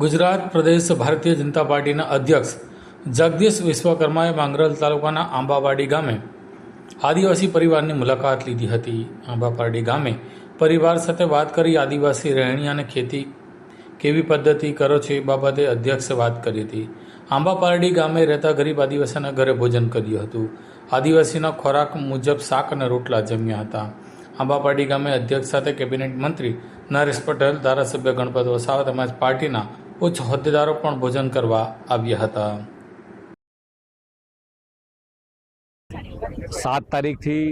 ગુજરાત પ્રદેશ ભારતીય જનતા પાર્ટીના અધ્યક્ષ જગદીશ વિશ્વકર્માએ માંગરોળ તાલુકાના આંબાવાડી ગામે આદિવાસી પરિવારની મુલાકાત લીધી હતી। આંબાવાડી ગામે પરિવાર સાથે વાત કરી આદિવાસી રહેણી અને ખેતી કેવી પદ્ધતિ કરો છો એ બાબતે અધ્યક્ષે વાત કરી હતી। આંબાપારડી ગામે રહેતા ગરીબ આદિવાસીના ઘરે ભોજન કર્યું હતું। આદિવાસીના ખોરાક મુજબ શાક અને રોટલા જમ્યા હતા। આંબાપારડી ગામે અધ્યક્ષ સાથે કેબિનેટ મંત્રી નરેશ પટેલ, ધારાસભ્ય ગણપત વસાવા તેમજ પાર્ટીના ઉચ્ચ હોદ્દેદારો પણ ભોજન કરવા આવ્યા હતા। 7 તારીખથી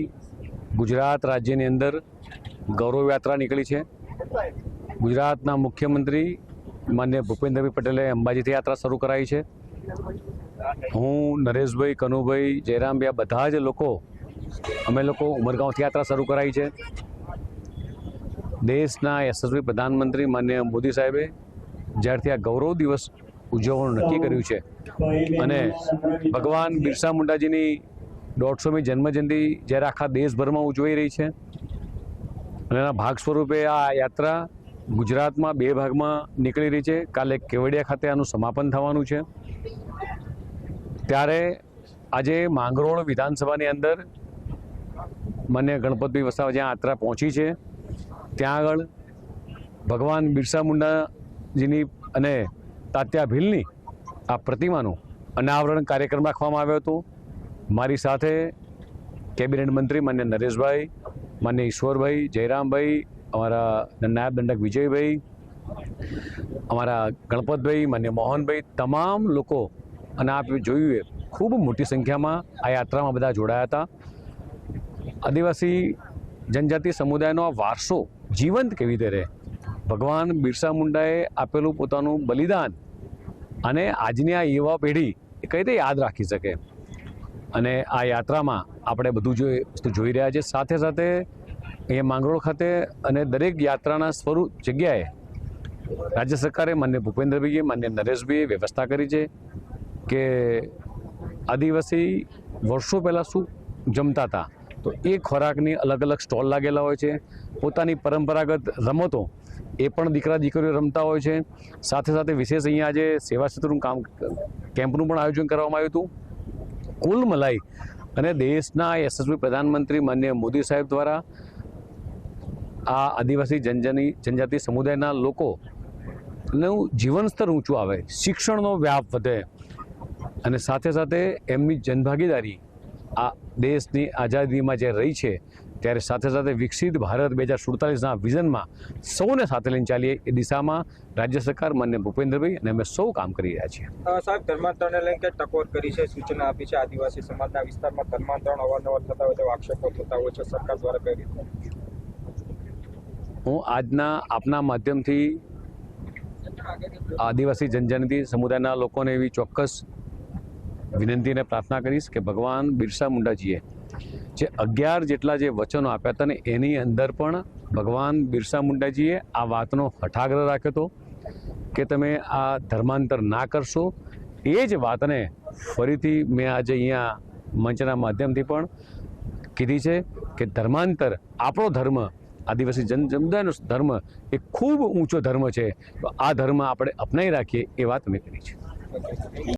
ગુજરાત રાજ્યની અંદર ગૌરવ યાત્રા નીકળી છે। ગુજરાતના મુખ્યમંત્રી માનનીય ભૂપેન્દ્રભાઈ પટેલે અંબાજીથી યાત્રા શરૂ કરાવી છે। હું, નરેશભાઈ, કનુભાઈ, જયરામભાઈ, આ બધા જ લોકો અમે લોકો ઉમરગાંવથી યાત્રા શરૂ કરાવી છે। દેશના યશસ્વી પ્રધાનમંત્રી માનનીય મોદી સાહેબે જ્યારથી આ ગૌરવ દિવસ ઉજવવાનું નક્કી કર્યું છે અને ભગવાન બિરસા મુંડાજીની 150મી જન્મજયંતિ જ્યારે આખા દેશભરમાં ઉજવાઈ રહી છે અને એના ભાગ સ્વરૂપે આ યાત્રા ગુજરાતમાં 2 ભાગમાં નીકળી રહી છે। કાલે કેવડિયા ખાતે આનું સમાપન થવાનું છે। ત્યારે આજે માંગરોળ વિધાનસભાની અંદર માનનીય ગણપતભાઈ વસાવા જ્યાં યાત્રા પહોંચી છે ત્યાં આગળ ભગવાન બિરસા મુંડાજીની અને તાત્યા ભીલની આ પ્રતિમાનું અનાવરણ કાર્યક્રમ રાખવામાં આવ્યો હતો। મારી સાથે કેબિનેટ મંત્રી માન્ય નરેશભાઈ, માન્ય ઈશ્વરભાઈ, જયરામભાઈ, અમારા નાયબ દંડક વિજયભાઈ, અમારા ગણપતભાઈ, માન્ય મોહનભાઈ, તમામ લોકો અને આપ જોયું ખૂબ મોટી સંખ્યામાં આ યાત્રામાં બધા જોડાયા હતા। આદિવાસી જનજાતિ સમુદાયનો આ વારસો જીવંત કેવી રીતે રહે, ભગવાન બિરસા મુંડાએ આપેલું પોતાનું બલિદાન અને આજની આ યુવા પેઢી એ કઈ રીતે યાદ રાખી શકે અને આ યાત્રામાં આપણે બધું વસ્તુ જોઈ રહ્યા છીએ। સાથે સાથે અહીંયા માંગરોળ ખાતે અને દરેક યાત્રાના સ્વરૂપ જગ્યાએ રાજ્ય સરકારે માન્ય ભૂપેન્દ્રભાઈએ, માન્ય નરેશભાઈએ વ્યવસ્થા કરી છે કે આદિવાસી વર્ષો પહેલાં શું જમતા હતા તો એ ખોરાકની અલગ અલગ સ્ટોલ લાગેલા હોય છે। પોતાની પરંપરાગત રમતો એ પણ દીકરા દીકરીઓ રમતા હોય છે। સાથે સાથે વિશેષ અહીંયા આજે સેવા ક્ષેત્રનું કેમ્પનું પણ આયોજન કરવામાં આવ્યું હતું। કુલ મલાઈ અને દેશના યશસ્વી પ્રધાનમંત્રી માનનીય મોદી સાહેબ દ્વારા આ આદિવાસી જનજાતિ સમુદાયના લોકોનું જીવન સ્તર ઊંચું આવે, શિક્ષણનો વ્યાપ વધે અને સાથે સાથે એમની જનભાગીદારી આ દેશની આઝાદીમાં જે રહી છે ત્યારે સાથે સાથે વિકસિત ભારત 2047ના વિઝનમાં સૌને સાથે લઈને ચાલીએ એ દિશામાં રાજ્ય સરકાર માન્ય ભૂપેન્દ્રભાઈ અને અમે સૌ કામ કરી રહ્યા છીએ। સાહેબ, ધર્માંતરણને લઈને કે ટકોર કરી છે, સૂચના આપી છે, આદિવાસી સમાજના વિસ્તારમાં ધર્માંતરણ અવારનવાર થતા હોય તેવા આક્ષેપો થતા હોય છે, સરકાર દ્વારા કઈ રીતે? હું આજના આપના માધ્યમથી આદિવાસી જનજાતિ સમુદાયના લોકોને એવી ચોક્કસ વિનંતી અને પ્રાર્થના કરીશ કે ભગવાન બિરસા મુંડાજીએ જે 11 જેટલા જે વચનો આપ્યા હતા ને એની અંદર પણ ભગવાન બિરસા મુંડાજીએ આ વાતનો હઠાગ્રહ રાખ્યો હતો કે તમે આ ધર્માંતર ના કરશો। એ જ વાતને ફરીથી મેં આજે અહીંયા મંચના માધ્યમથી પણ કીધી છે કે ધર્માંતર આપણો ધર્મ, આદિવાસી સમુદાયનો ધર્મ એ ખૂબ ઊંચો ધર્મ છે, તો આ ધર્મ આપણે અપનાવી રાખીએ એ વાત મેં કરી છે।